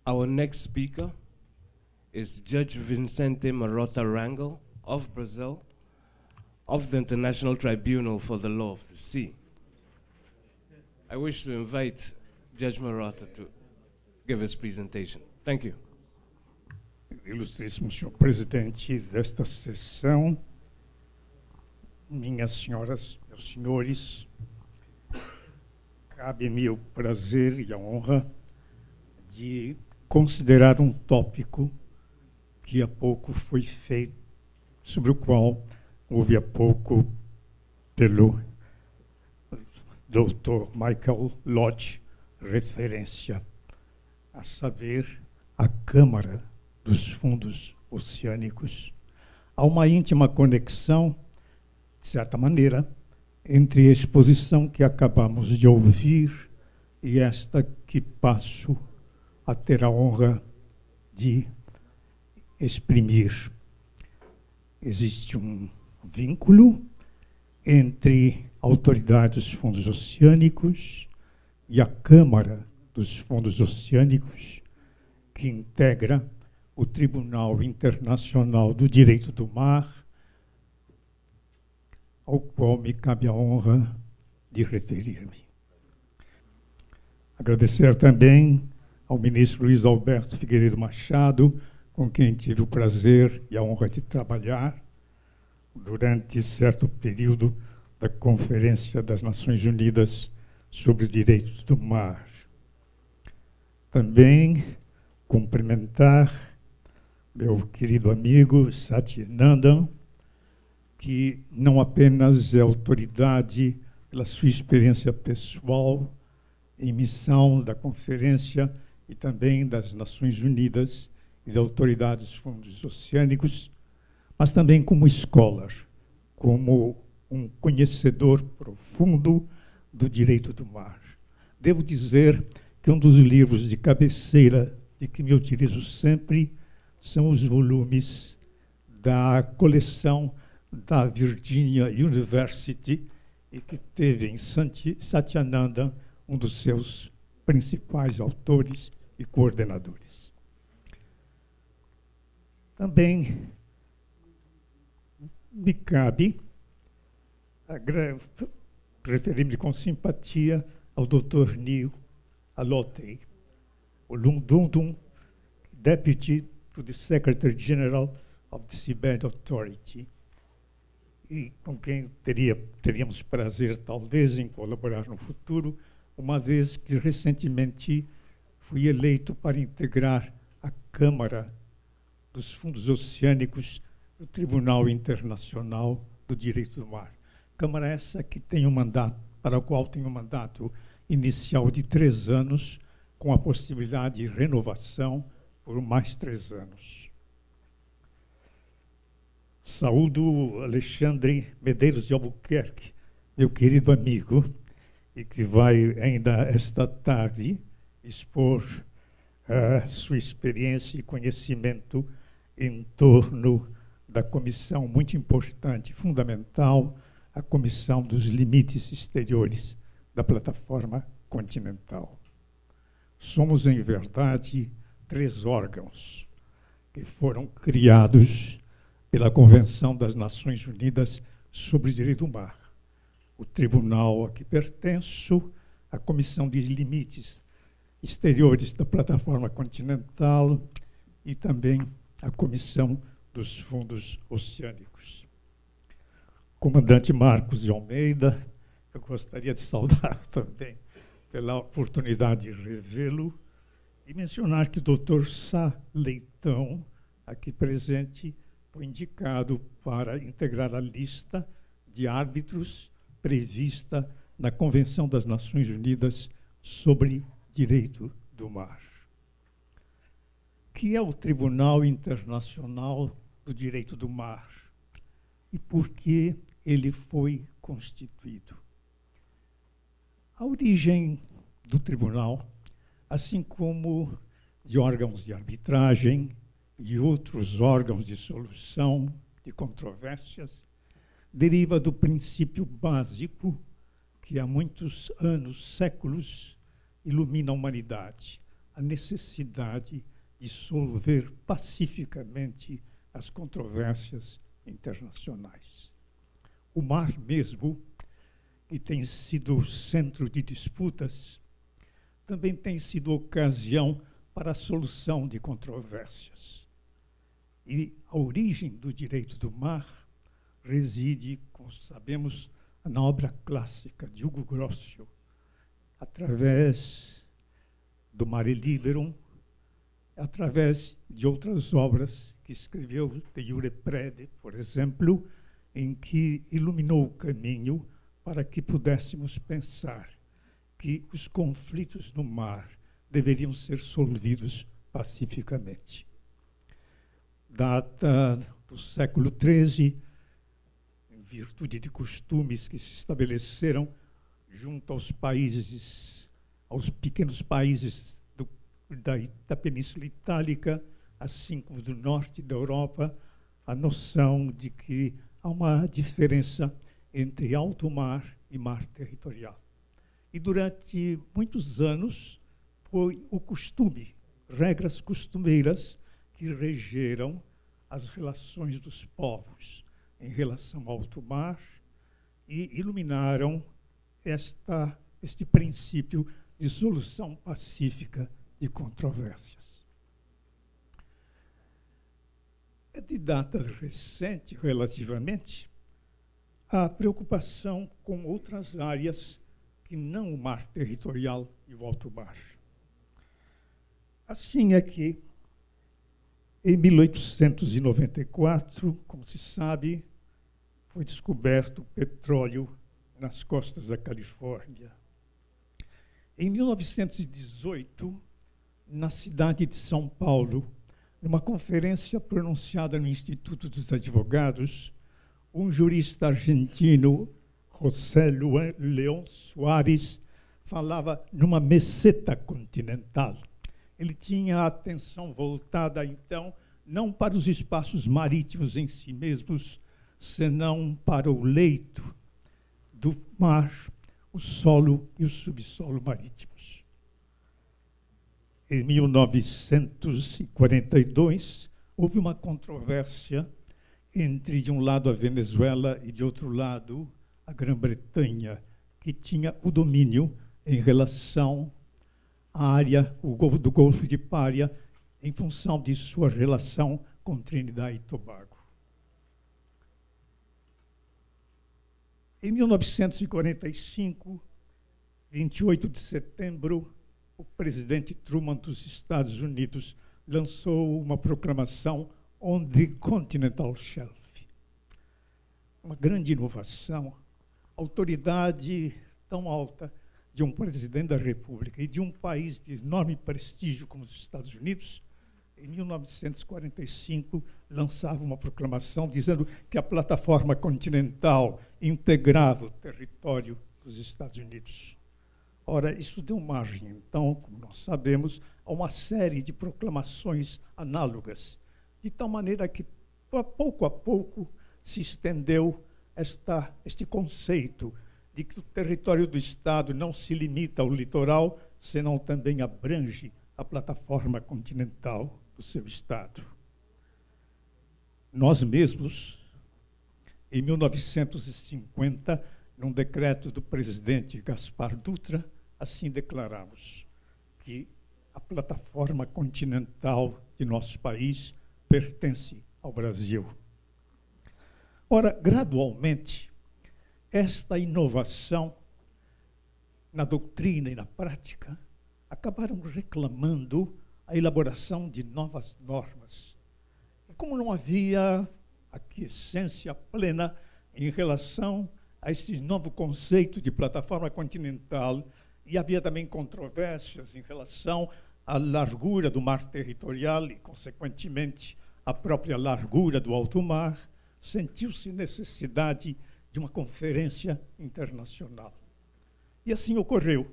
Our next speaker is Judge Vicente Marotta Rangel of Brazil, of the International Tribunal for the Law of the Sea. I wish to invite Judge Marotta to give his presentation. Thank you. Ilustríssimo senhor presidente desta sessão, minhas senhoras, meus senhores, cabe-me o prazer e a honra de considerar um tópico que há pouco foi feito, sobre o qual houve há pouco pelo Dr. Michael Lodge referência, a saber, a Câmara dos Fundos Oceânicos. Há uma íntima conexão, de certa maneira, entre a exposição que acabamos de ouvir e esta que passo a ter a honra de exprimir. Existe um vínculo entre a Autoridade dos Fundos Oceânicos e a Câmara dos Fundos Oceânicos, que integra o Tribunal Internacional do Direito do Mar, ao qual me cabe a honra de referir-me. Agradecer também ao ministro Luiz Alberto Figueiredo Machado, com quem tive o prazer e a honra de trabalhar durante certo período da Conferência das Nações Unidas sobre os Direitos do Mar. Também cumprimentar meu querido amigo Satyananda, que não apenas é autoridade pela sua experiência pessoal em missão da Conferência e também das Nações Unidas e da Autoridade dos Fundos Oceânicos, mas também como scholar, como um conhecedor profundo do direito do mar. Devo dizer que um dos livros de cabeceira de que me utilizo sempre são os volumes da coleção da Virginia University e que teve em Satyananda um dos seus principais autores e coordenadores. Também me cabe referir-me com simpatia ao Dr. Neil Alotei, o Lundundum, Deputy to the Secretary General of the Seabed Authority, e com quem teríamos prazer, talvez, em colaborar no futuro, uma vez que recentemente fui eleito para integrar a Câmara dos Fundos Oceânicos do Tribunal Internacional do Direito do Mar. Câmara essa que tem um mandato, para o qual tem um mandato inicial de 3 anos, com a possibilidade de renovação por mais 3 anos. Saúdo Alexandre Medeiros de Albuquerque, meu querido amigo, e que vai ainda esta tarde expor sua experiência e conhecimento em torno da comissão muito importante, fundamental, a Comissão dos Limites Exteriores da Plataforma Continental. Somos, em verdade, 3 órgãos que foram criados pela Convenção das Nações Unidas sobre o Direito do Mar. O tribunal a que pertenço, a Comissão de Limites Exteriores da Plataforma Continental e também a Comissão dos Fundos Oceânicos. Comandante Marcos de Almeida, eu gostaria de saudar também pela oportunidade de revê-lo e mencionar que o Dr. Sá Leitão, aqui presente, foi indicado para integrar a lista de árbitros prevista na Convenção das Nações Unidas sobre Direito do Mar. Que é o Tribunal Internacional do Direito do Mar e por que ele foi constituído? A origem do tribunal, assim como de órgãos de arbitragem e outros órgãos de solução de controvérsias, deriva do princípio básico que há muitos anos, séculos, ilumina a humanidade, a a necessidade de solver pacificamente as controvérsias internacionais. O mar mesmo, que tem sido centro de disputas, também tem sido ocasião para a solução de controvérsias. E a origem do direito do mar reside, como sabemos, na obra clássica de Hugo Grocio, através do Mare Liberum, através de outras obras que escreveu de Iure Prede, por exemplo, em que iluminou o caminho para que pudéssemos pensar que os conflitos no mar deveriam ser solvidos pacificamente. Data do século XIII, em virtude de costumes que se estabeleceram junto aos países, aos pequenos países da Península Itálica, assim como do norte da Europa, a noção de que há uma diferença entre alto mar e mar territorial. E durante muitos anos foi o costume, regras costumeiras que regeram as relações dos povos em relação ao alto mar e iluminaram este princípio de solução pacífica de controvérsias. É de data recente, relativamente, a preocupação com outras áreas que não o mar territorial e o alto mar. Assim é que, em 1894, como se sabe, foi descoberto petróleo nas costas da Califórnia. Em 1918, na cidade de São Paulo, numa conferência pronunciada no Instituto dos Advogados, um jurista argentino, José León Suárez, falava numa meseta continental. Ele tinha a atenção voltada, então, não para os espaços marítimos em si mesmos, senão para o leito do mar, o solo e o subsolo marítimos. Em 1942, houve uma controvérsia entre, de um lado, a Venezuela e, de outro lado, a Grã-Bretanha, que tinha o domínio em relação à área do Golfo de Pária, em função de sua relação com Trinidad e Tobago. Em 1945, 28 de setembro, o presidente Truman dos Estados Unidos lançou uma proclamação on the continental shelf. Uma grande inovação, autoridade tão alta de um presidente da República e de um país de enorme prestígio como os Estados Unidos, em 1945, lançava uma proclamação dizendo que a plataforma continental integrava o território dos Estados Unidos. Ora, isso deu margem, então, como nós sabemos, a uma série de proclamações análogas, de tal maneira que, pouco a pouco, se estendeu este conceito de que o território do Estado não se limita ao litoral, senão também abrange a plataforma continental do seu Estado. Nós mesmos, em 1950, num decreto do presidente Gaspar Dutra, assim declaramos que a plataforma continental de nosso país pertence ao Brasil. Ora, gradualmente, esta inovação na doutrina e na prática acabaram reclamando a elaboração de novas normas. E como não havia aquiescência plena em relação a esse novo conceito de plataforma continental, e havia também controvérsias em relação à largura do mar territorial e, consequentemente, a própria largura do alto mar, sentiu-se necessidade de uma conferência internacional. E assim ocorreu.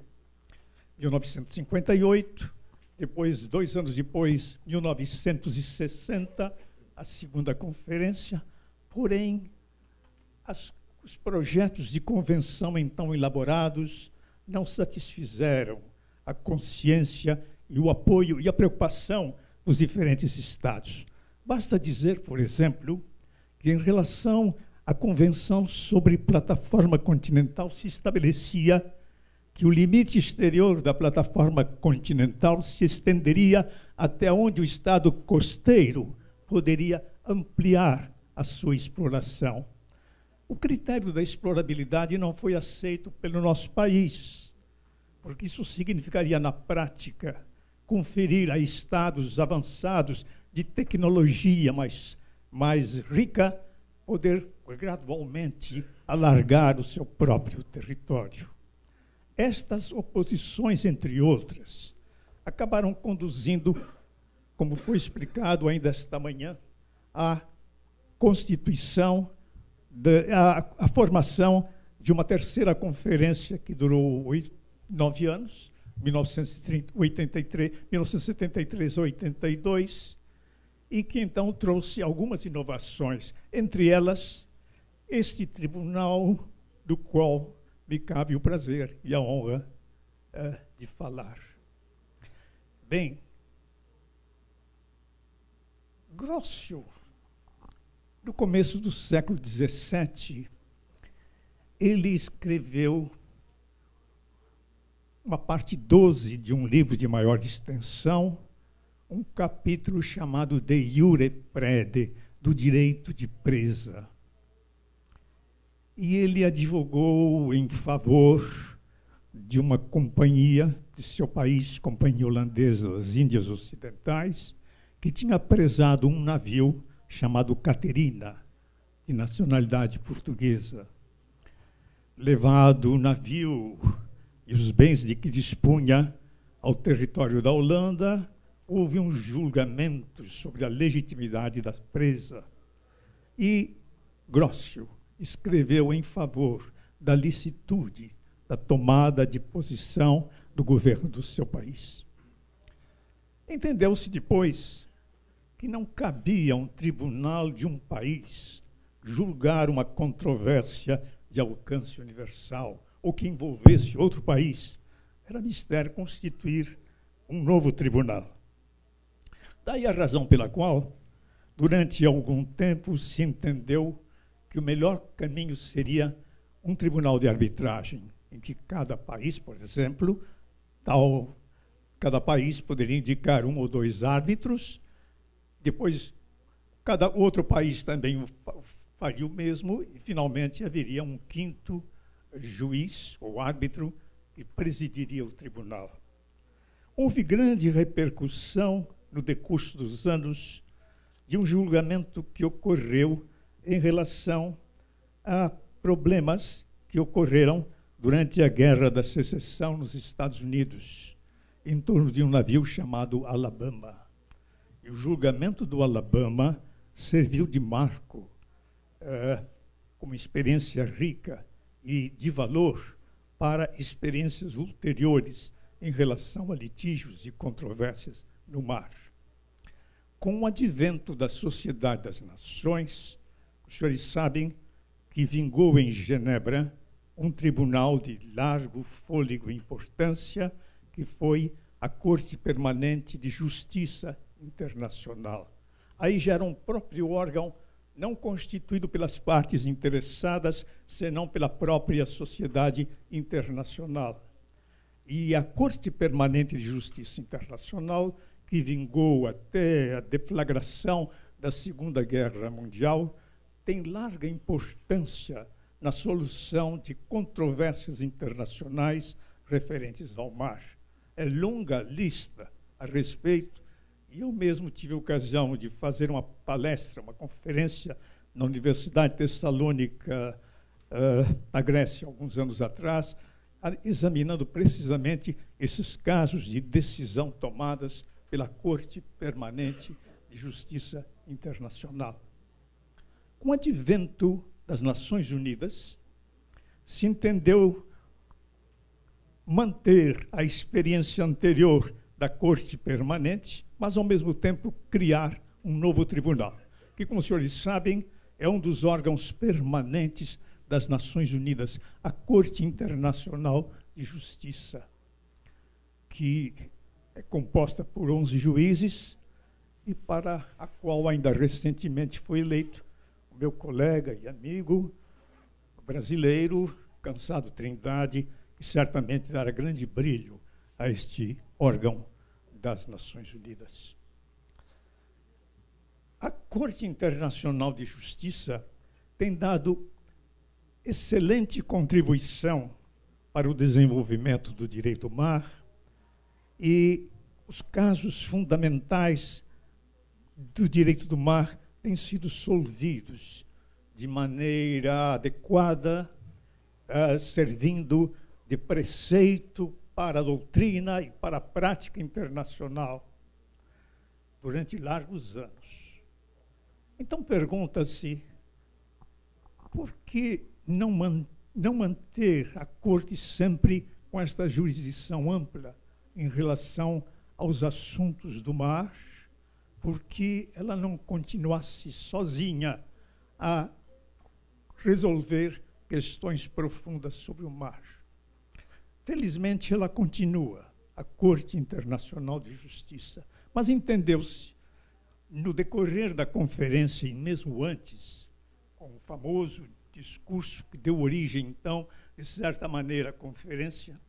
Em 1958, depois, 2 anos depois, 1960, a segunda conferência, porém, os projetos de convenção então elaborados não satisfizeram a consciência e o apoio e a preocupação dos diferentes estados. Basta dizer, por exemplo, que em relação à Convenção sobre Plataforma Continental se estabelecia que o limite exterior da plataforma continental se estenderia até onde o estado costeiro poderia ampliar a sua exploração. O critério da explorabilidade não foi aceito pelo nosso país, porque isso significaria, na prática, conferir a estados avançados de tecnologia mais rica poder gradualmente alargar o seu próprio território. Estas oposições, entre outras, acabaram conduzindo, como foi explicado ainda esta manhã, à constituição, à formação de uma terceira conferência que durou 9 anos, 1973 a 82, e que então trouxe algumas inovações, entre elas este tribunal do qual me cabe o prazer e a honra de falar. Bem, Grocio, no começo do século XVII, ele escreveu uma parte 12 de um livro de maior extensão, um capítulo chamado De Iure Prede, do direito de presa. E ele advogou em favor de uma companhia de seu país, Companhia Holandesa das Índias Ocidentais, que tinha presado um navio chamado Caterina, de nacionalidade portuguesa. Levado o navio e os bens de que dispunha ao território da Holanda, houve um julgamento sobre a legitimidade da presa. E Grocio escreveu em favor da licitude da tomada de posição do governo do seu país. Entendeu-se depois que não cabia a um tribunal de um país julgar uma controvérsia de alcance universal ou que envolvesse outro país. Era mistério constituir um novo tribunal. Daí a razão pela qual, durante algum tempo, se entendeu que o melhor caminho seria um tribunal de arbitragem, em que cada país, por exemplo, cada país poderia indicar 1 ou 2 árbitros, depois cada outro país também faria o mesmo, e finalmente haveria um 5º juiz ou árbitro que presidiria o tribunal. Houve grande repercussão no decurso dos anos de um julgamento que ocorreu em relação a problemas que ocorreram durante a Guerra da Secessão nos Estados Unidos, em torno de um navio chamado Alabama. E o julgamento do Alabama serviu de marco, como experiência rica e de valor para experiências ulteriores em relação a litígios e controvérsias no mar. Com o advento da Sociedade das Nações, os senhores sabem que vingou em Genebra um tribunal de largo fôlego e importância, que foi a Corte Permanente de Justiça Internacional. Aí já era um próprio órgão não constituído pelas partes interessadas, senão pela própria sociedade internacional. E a Corte Permanente de Justiça Internacional, que vingou até a deflagração da Segunda Guerra Mundial, tem larga importância na solução de controvérsias internacionais referentes ao mar. É longa lista a respeito, e eu mesmo tive a ocasião de fazer uma palestra, uma conferência na Universidade Tessalônica, na Grécia, alguns anos atrás, examinando precisamente esses casos de decisão tomadas pela Corte Permanente de Justiça Internacional. Com o advento das Nações Unidas, se entendeu manter a experiência anterior da Corte Permanente, mas, ao mesmo tempo, criar um novo tribunal, que, como os senhores sabem, é um dos órgãos permanentes das Nações Unidas, a Corte Internacional de Justiça, que é composta por 11 juízes e para a qual ainda recentemente foi eleito o meu colega e amigo brasileiro, Cansado Trindade, que certamente dará grande brilho a este órgão das Nações Unidas. A Corte Internacional de Justiça tem dado excelente contribuição para o desenvolvimento do direito do mar e os casos fundamentais do direito do mar têm sido solvidos de maneira adequada, servindo de preceito para a doutrina e para a prática internacional durante largos anos. Então pergunta-se, por que não manter a Corte sempre com esta jurisdição ampla em relação aos assuntos do mar? Por que ela não continuasse sozinha a resolver questões profundas sobre o mar? Felizmente, ela continua, a Corte Internacional de Justiça, mas entendeu-se, no decorrer da conferência e mesmo antes, com o famoso discurso que deu origem, então, de certa maneira, à conferência,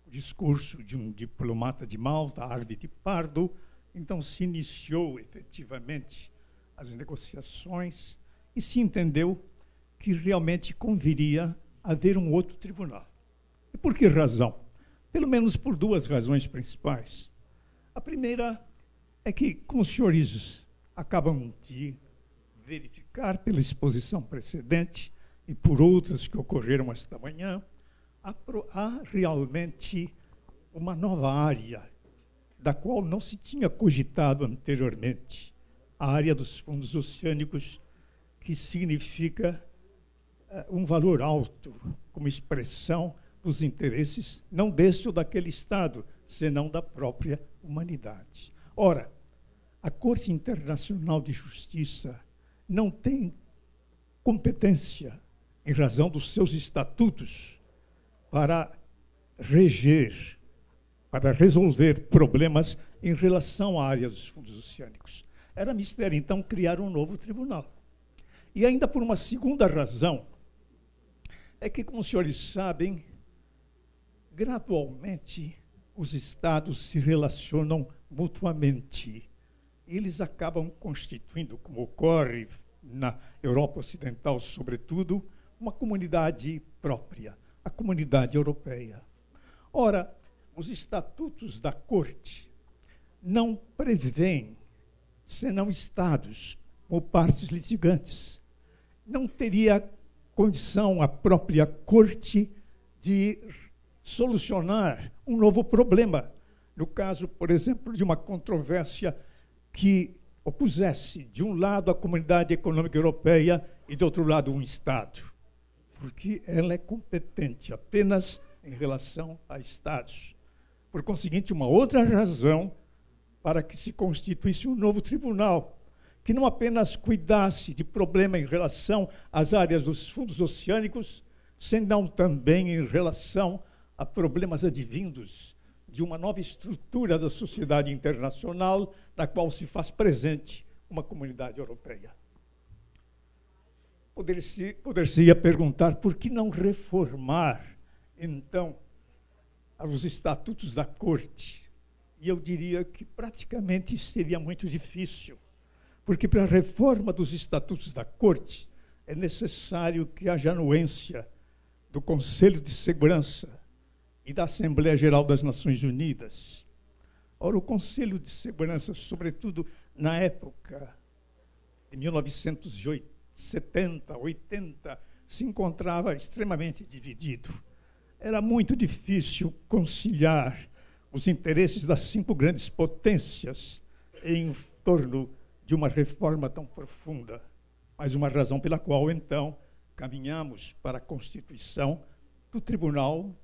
o discurso de um diplomata de Malta, Arvid Pardo, então se iniciou efetivamente as negociações e se entendeu que realmente conviria haver um outro tribunal. E por que razão? Pelo menos por duas razões principais. A primeira é que, como os senhores acabam de verificar pela exposição precedente e por outras que ocorreram esta manhã, há realmente uma nova área da qual não se tinha cogitado anteriormente, a área dos fundos oceânicos, que significa um valor alto como expressão dos interesses, não desse ou daquele Estado, senão da própria humanidade. Ora, a Corte Internacional de Justiça não tem competência, em razão dos seus estatutos, para reger, para resolver problemas em relação à área dos fundos oceânicos. Era mistério, então, criar um novo tribunal. E ainda por uma segunda razão, é que, como os senhores sabem, gradualmente os Estados se relacionam mutuamente. Eles acabam constituindo, como ocorre na Europa Ocidental, sobretudo, uma comunidade própria, a comunidade europeia. Ora, os estatutos da Corte não prevêem, senão Estados ou partes litigantes. Não teria condição a própria Corte de solucionar um novo problema. No caso, por exemplo, de uma controvérsia que opusesse, de um lado, a Comunidade Econômica Europeia e, do outro lado, um Estado. Porque ela é competente apenas em relação a Estados. Por conseguinte, uma outra razão para que se constituísse um novo tribunal, que não apenas cuidasse de problema em relação às áreas dos fundos oceânicos, senão também em relação a problemas advindos de uma nova estrutura da sociedade internacional, na qual se faz presente uma comunidade europeia. Poder-se-ia perguntar por que não reformar, então, os estatutos da Corte. E eu diria que praticamente seria muito difícil, porque para a reforma dos estatutos da Corte é necessário que haja anuência do Conselho de Segurança e da Assembleia Geral das Nações Unidas. Ora, o Conselho de Segurança, sobretudo na época de 1970, 80, se encontrava extremamente dividido. Era muito difícil conciliar os interesses das 5 grandes potências em torno de uma reforma tão profunda. Mais uma razão pela qual, então, caminhamos para a constituição do tribunal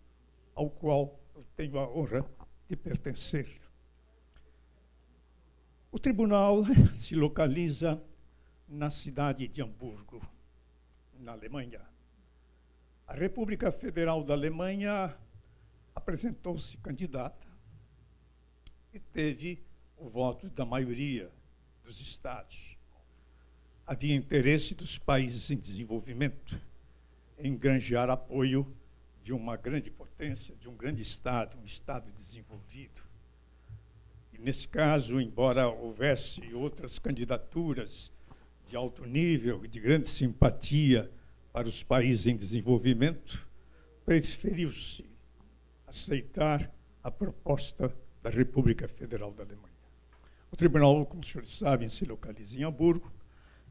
ao qual eu tenho a honra de pertencer. O tribunal se localiza na cidade de Hamburgo, na Alemanha. A República Federal da Alemanha apresentou-se candidata e teve o voto da maioria dos estados. Havia interesse dos países em desenvolvimento em granjear apoio de uma grande potência, de um grande Estado, um Estado desenvolvido. E, nesse caso, embora houvesse outras candidaturas de alto nível e de grande simpatia para os países em desenvolvimento, preferiu-se aceitar a proposta da República Federal da Alemanha. O tribunal, como os senhores sabem, se localiza em Hamburgo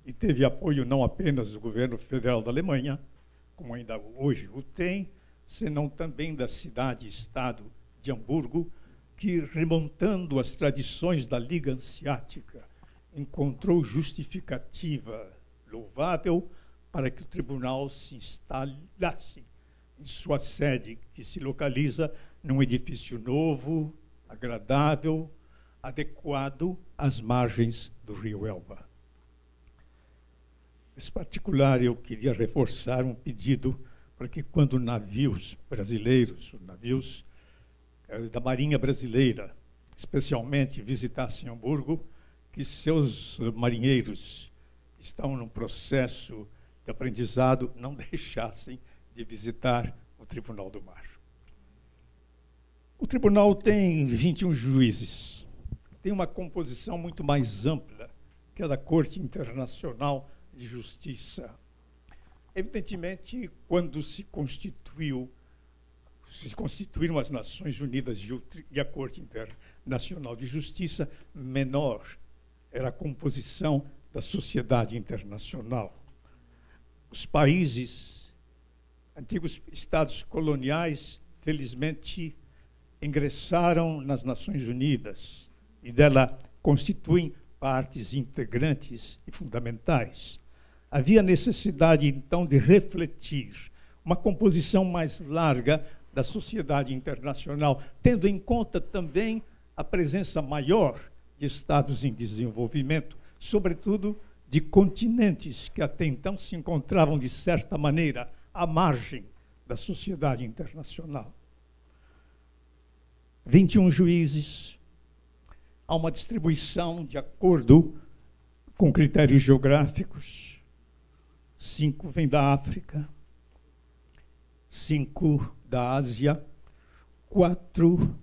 e teve apoio não apenas do governo federal da Alemanha, como ainda hoje o tem, senão também da cidade-estado de Hamburgo, que, remontando as tradições da Liga Hanseática, encontrou justificativa louvável para que o tribunal se instalasse em sua sede, que se localiza num edifício novo, agradável, adequado às margens do rio Elba. Nesse particular, eu queria reforçar um pedido para que, quando navios brasileiros, navios da Marinha Brasileira, especialmente visitassem Hamburgo, que seus marinheiros que estão num processo de aprendizado não deixassem de visitar o Tribunal do Mar. O tribunal tem 21 juízes, tem uma composição muito mais ampla que a da Corte Internacional de Justiça. Evidentemente, quando se constituíram as Nações Unidas e a Corte Internacional de Justiça, menor era a composição da sociedade internacional. Os países, antigos estados coloniais, felizmente ingressaram nas Nações Unidas e dela constituem partes integrantes e fundamentais. Havia necessidade, então, de refletir uma composição mais larga da sociedade internacional, tendo em conta também a presença maior de estados em desenvolvimento, sobretudo de continentes que até então se encontravam, de certa maneira, à margem da sociedade internacional. 21 juízes, há uma distribuição de acordo com critérios geográficos. 5 vêm da África, 5 da Ásia, 4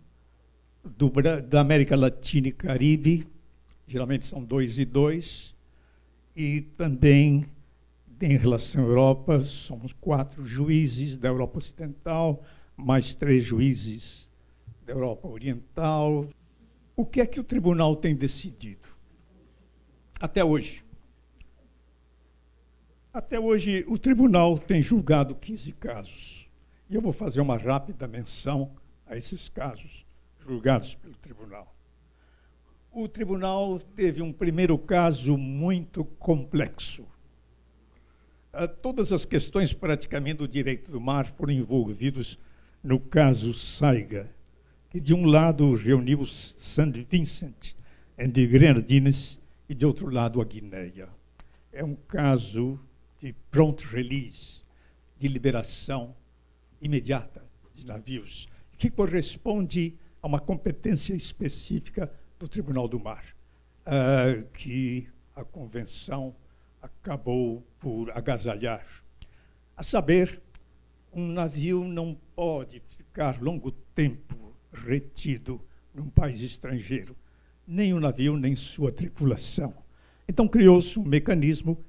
da América Latina e Caribe, geralmente são 2 e 2, e também, em relação à Europa, somos 4 juízes da Europa Ocidental, mais 3 juízes da Europa Oriental. O que é que o tribunal tem decidido? Até hoje. Até hoje, o tribunal tem julgado 15 casos. E eu vou fazer uma rápida menção a esses casos julgados pelo tribunal. O tribunal teve um primeiro caso muito complexo. Todas as questões, praticamente, do direito do mar foram envolvidas no caso Saiga, que, de um lado, reuniu St. Vincent and the Grenadines e, de outro lado, a Guinéia. É um caso de prompt release, de liberação imediata de navios, que corresponde a uma competência específica do Tribunal do Mar, que a Convenção acabou por agasalhar. A saber, um navio não pode ficar longo tempo retido num país estrangeiro, nem o navio, nem sua tripulação. Então, criou-se um mecanismo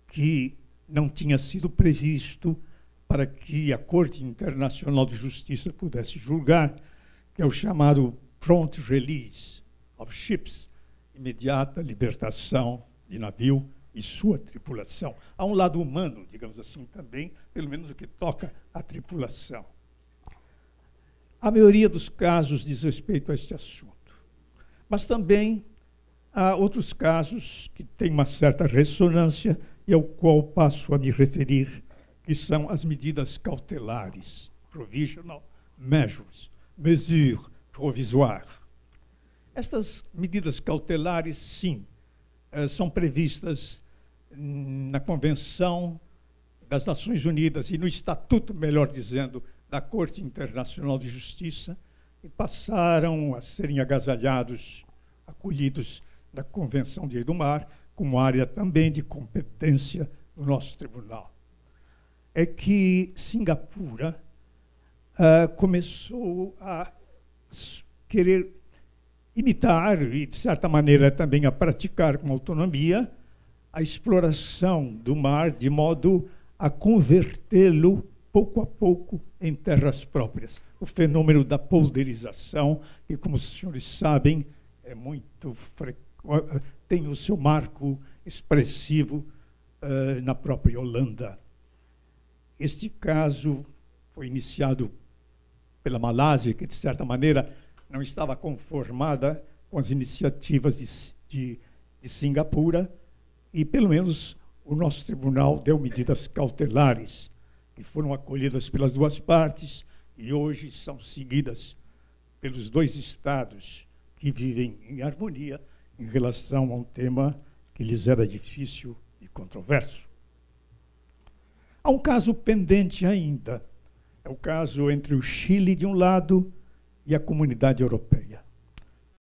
que não tinha sido previsto para que a Corte Internacional de Justiça pudesse julgar, que é o chamado Prompt Release of Ships, imediata libertação de navio e sua tripulação. Há um lado humano, digamos assim, também, pelo menos o que toca à tripulação. A maioria dos casos diz respeito a este assunto. Mas também há outros casos que têm uma certa ressonância e ao qual passo a me referir, que são as medidas cautelares, provisional measures, mesures provisoires. Estas medidas cautelares, sim, são previstas na Convenção das Nações Unidas e no Estatuto, melhor dizendo, da Corte Internacional de Justiça, e passaram a serem agasalhados, acolhidos na Convenção de Direito do Mar, como área também de competência do nosso tribunal. É que Singapura começou a querer imitar e, de certa maneira, também a praticar com autonomia a exploração do mar, de modo a convertê-lo, pouco a pouco, em terras próprias. O fenômeno da polderização, que, como os senhores sabem, é muito tem o seu marco expressivo na própria Holanda. Este caso foi iniciado pela Malásia, que, de certa maneira, não estava conformada com as iniciativas de Singapura, e, pelo menos, o nosso tribunal deu medidas cautelares, que foram acolhidas pelas duas partes e hoje são seguidas pelos dois estados que vivem em harmonia em relação a um tema que lhes era difícil e controverso. Há um caso pendente ainda. É o caso entre o Chile, de um lado, e a Comunidade Europeia.